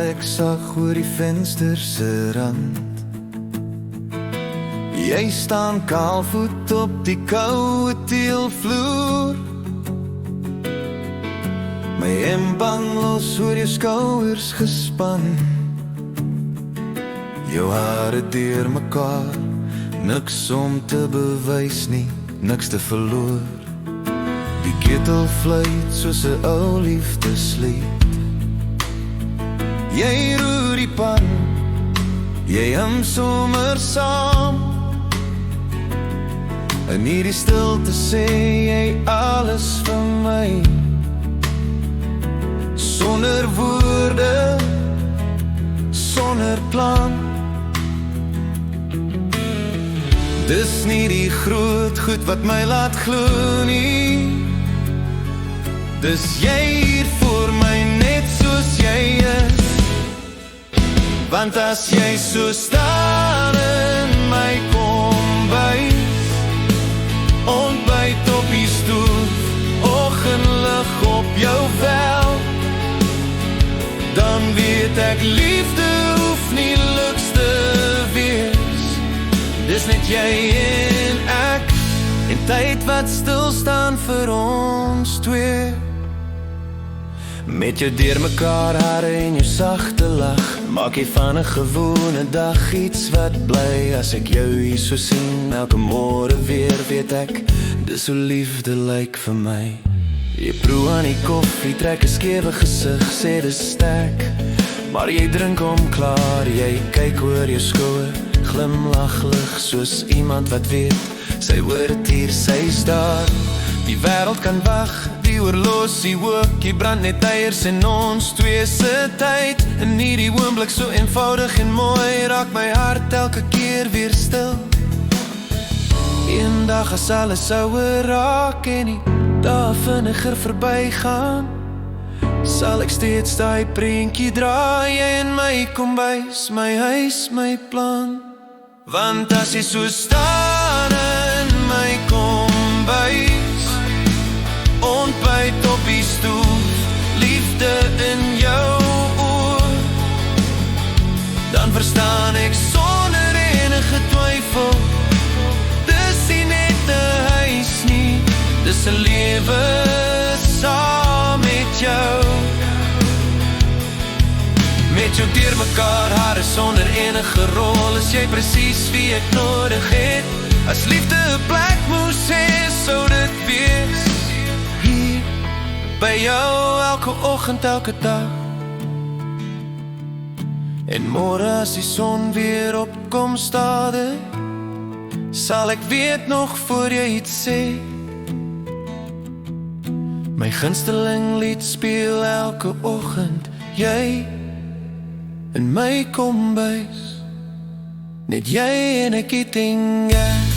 ek sag oor die venster se rand. Jy staan kaalvoet op die koue teelvloer. My hemdband los oor jou skouers gespan. Jou hare deur mekaar, niks om te bewys nie, niks te verloor. Die ketel fluit soos 'n ou liefdeslied. Jy roer die pan, jy hum sommer saam. In hierdie stilte sê jy alles vir my, sonder woorde, sonder plan. Dis nie die groot goed wat my laat glo nie. Dis jy hier voor my net soos jy is. Want as jy so staan in my kombuis, ontbyt op die stoel, oggendlig op jou vel, dan weet ek liefde hoef nie luks te wees. Dis net jy en ek, en tyd wat stilstaan vir ons twee. Met jou deur mekaar hare en jou sagte lach, maak jy van 'n gewone dag iets wat bly. As ek jou hier so sien, elke môre weer, weet ek, dis hoe liefde lyk vir my. Jy proe aan die koffie, trek 'n skewe gesig, sê dis sterk, maar jy drink hom klaar. Jy kyk oor jou skouer, glimlag lig soos iemand wat weet, sy hoort hier, sy's daar. Die wêreld kan wag, die oorlosie ook, jy brand net eiers in ons twee se tyd. En hierdie oomblik so eenvoudig en mooi, raak my hart elke keer weer stil. Eendag as alles souer raak en die dae vinniger verbygaan, sal ek steeds daai prentjie draai, jy in my kombuis, my huis, my plan. Want as jy so staan in my kombuis, ontbyt op die stoel, liefde in jou oor, dan verstaan ek sonder enige twyfel, dis nie net 'n huis nie, dis 'n lewe saam met jou. Met jou deur mekaar hare sonder enige rol, is jy presies wie ek nodig het. As liefde 'n plek moes hê, sou dit wees hier by jou, elke oggend, elke dag. En môre as die son weer opkom stadig, sal ek weet nog voor jy iets sê. My gunsteling lied speel elke oggend, jy in my kombuis, net jy en ek eating, yeah.